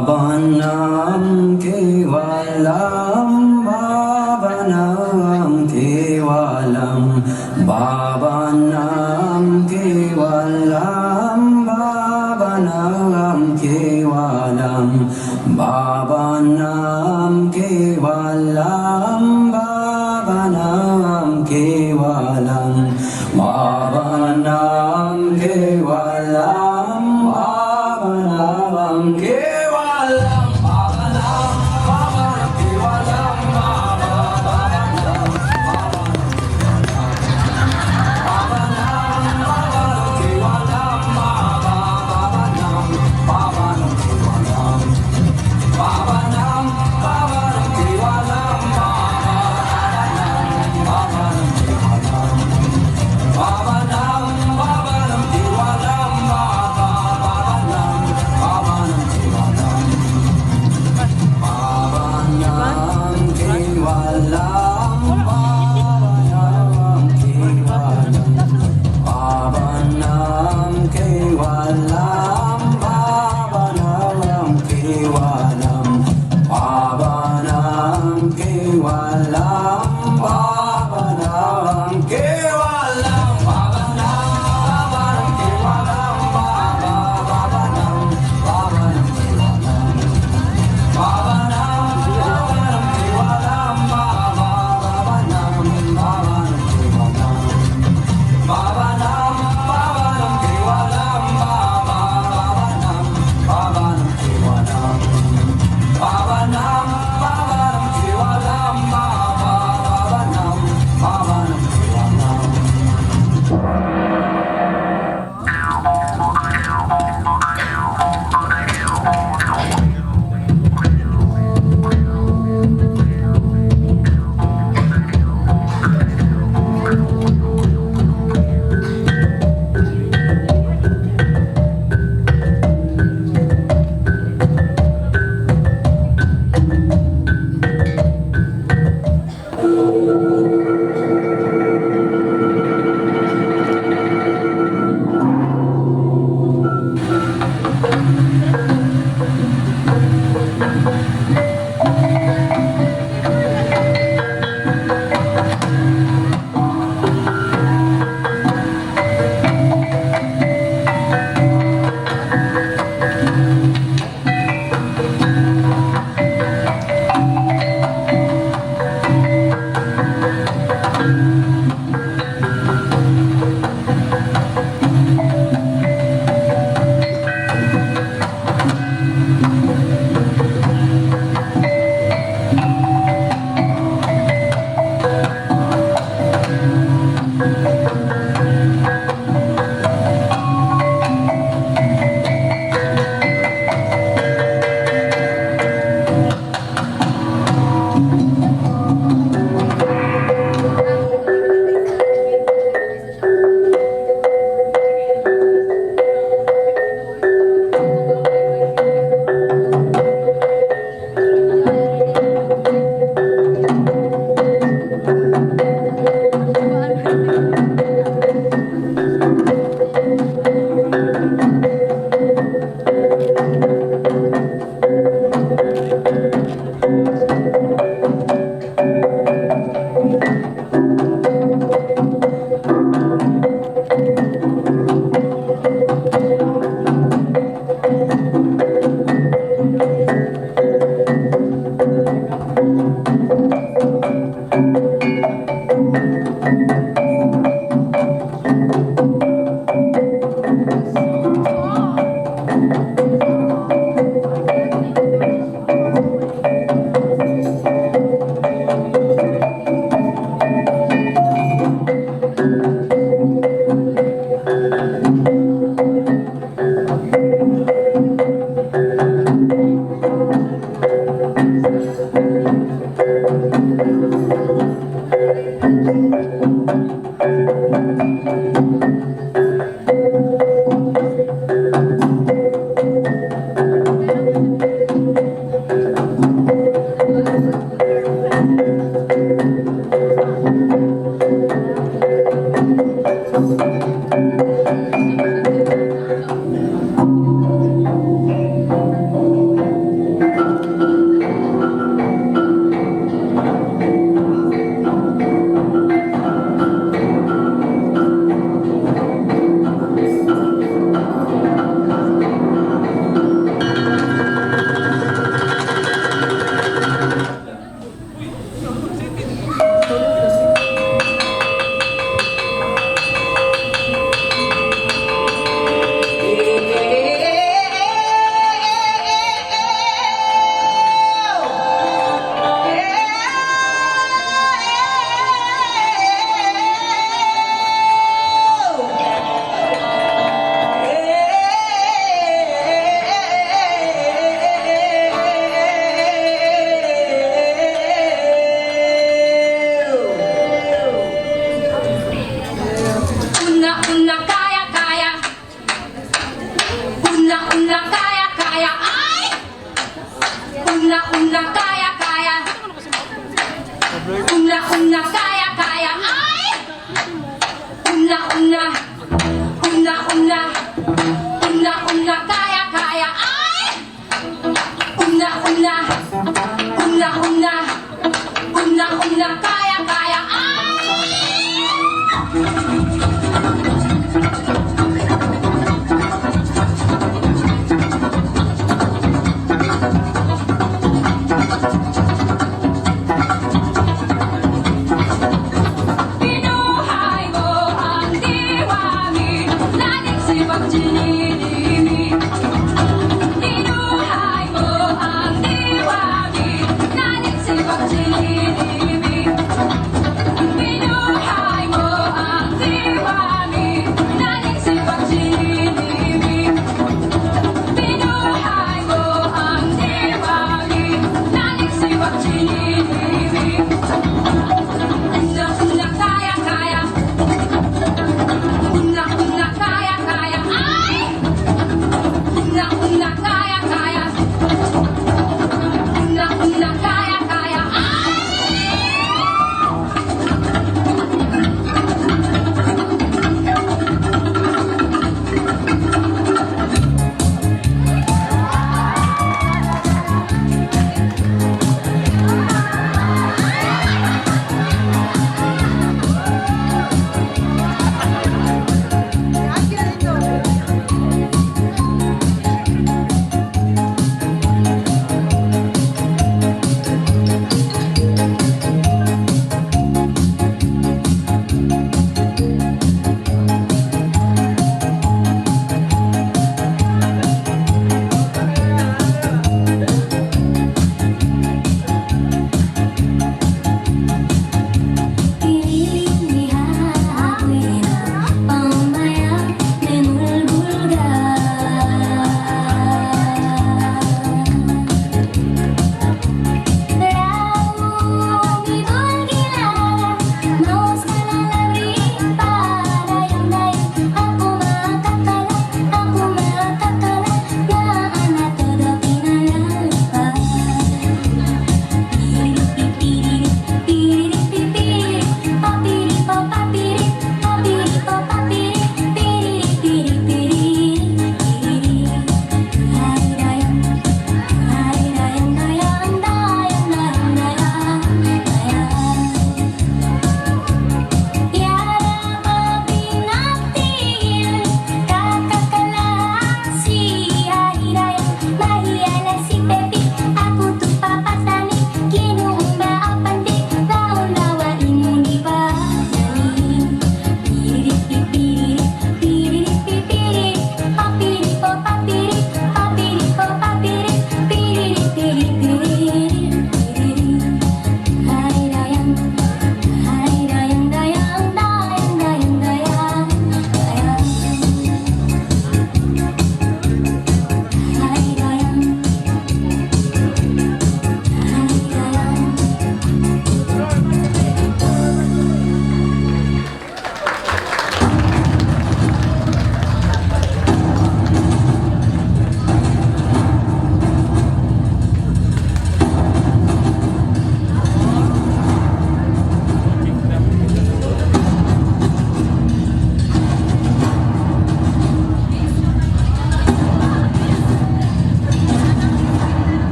Bhavanam Kevalam Bhavanam Kevalam Bhavanam Kevalam Bhavanam Kevalam Bhavanam Kevalam Bhavanam Kevalam Bhavanam Kevalam Bhavanam Kevalam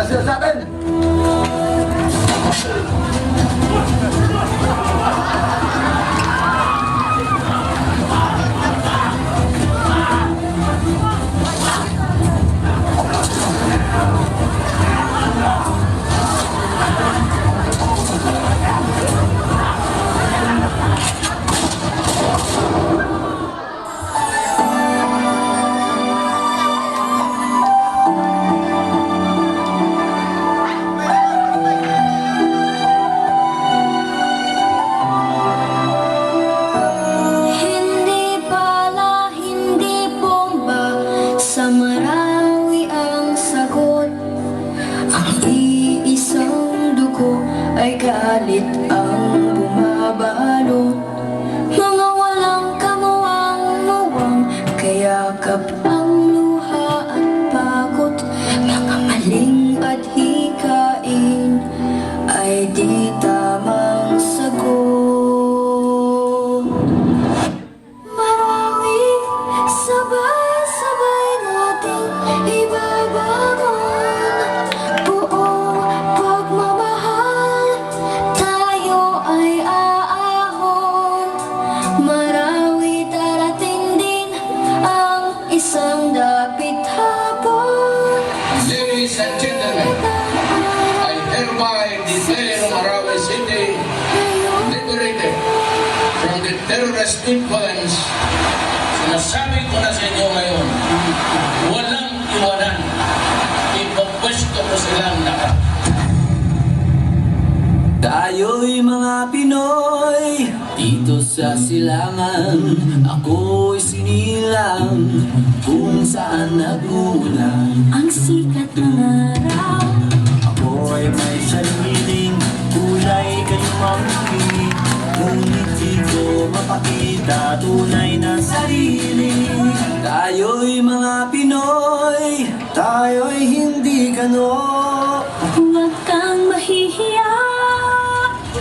sila sa atin! Hindi pala, hindi bomba, sa Marawi ang sagot. Ang iisang dugo ay galit ang bumabalot. Mga walang kamuwang-muwang, kayakap ang luha at pagod. Mga maling at hikain ay di tamang sagot. Marawi, sabay-sabay nating ibabangon. Buong pagmamahal, tayo ay aahon. Marawi, darating din ang isang dapit hapon. Ladies and gentlemen, I hereby declare Marawi City liberated from the terrorist influence. Sinasabi ko na sa inyo ngayon, walang iwanan. Ipapwesto ko silang lahat. Tayo'y mga Pinoy dito sa silangan. Ako'y sinilang kung saan nagulang. Ang sikat ng araw, Ako'y may sariling kulay kayong mamili. Ngunit di ko mapakita tunay na sarili. Tayo'y mga Pinoy, tayo'y hindi gano. huwag kang mahihiya.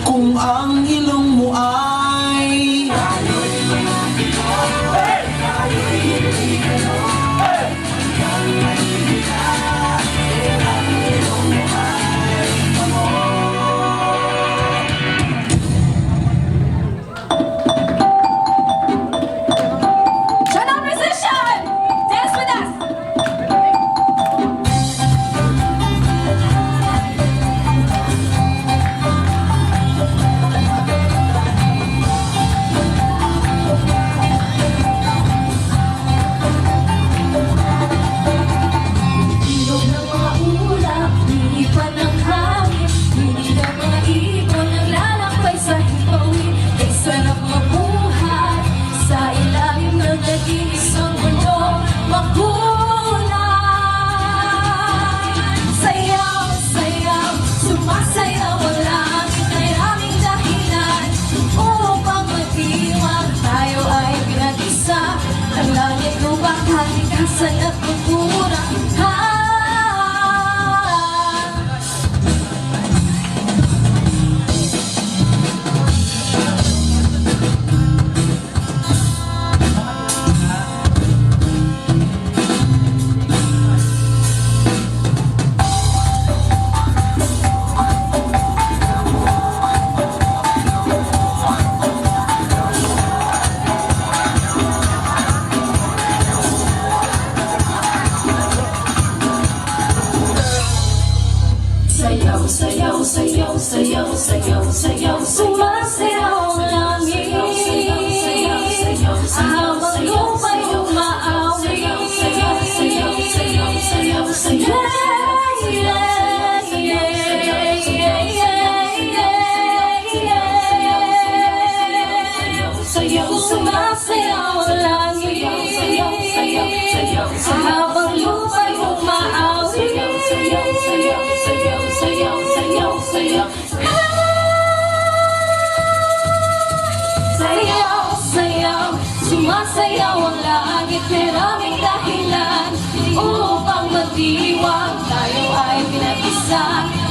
Kung ang ilong mo ay Shut up, musician! Dance with us! Ilog ng mga ulap, lilipan ng hangin. Hilig ng mga ibon, naglalakbay sa hipawin. Ay sarap mabuhay sa ilalim ng nag-iisang mundo. Makulay. Sayaw, sayaw, sumasayaw ang langit ay aming dahilan. Upang magdiwang tayo ay pinag-isa. Ang langit lupa, kalikasan at kultura. Sayaw, sayaw, sayaw, sayaw, sayaw, sayaw, sumasayaw ang langit. Habang lupa'y umaawi. Sayaw, sumasayaw ang langit. Habang lupa'y umaawi. Sayaw, sayaw, sumasayaw ang langit. Maraming dahilan upang magdiwang. Tayo ay pinag-isa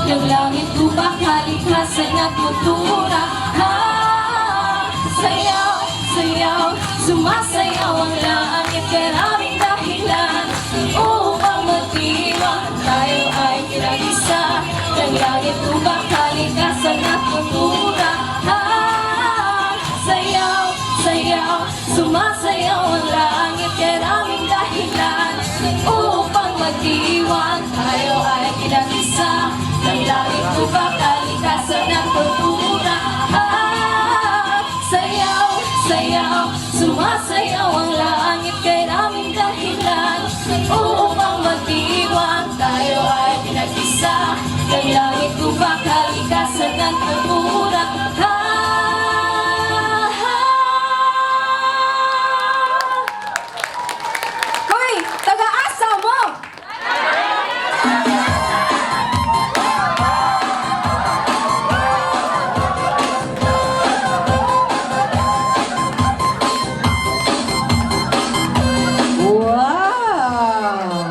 ng langit, lupa, kalikasan at kultura. Sayaw, sayaw, sumasayaw ang langit. Maraming dahilan upang magdiwang. Tayo ay pinag-isa langit ubak, kalikasan at kultura. Sayaw, sayaw, sumasayaw ang langit, karaming dahilan upang magdiwang. Tayo ay kinag-isa ng langit ubak, kalikasan at kultura. Sayaw, sayaw, sumasayaw ang langit, karaming dahilan upang magdiwang. Tayo ay pinag-isa ng langit ubak, kalikasan at kultura. Hoy, taga-asa mo! Wow!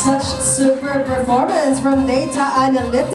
Such super performance from Data Analytics.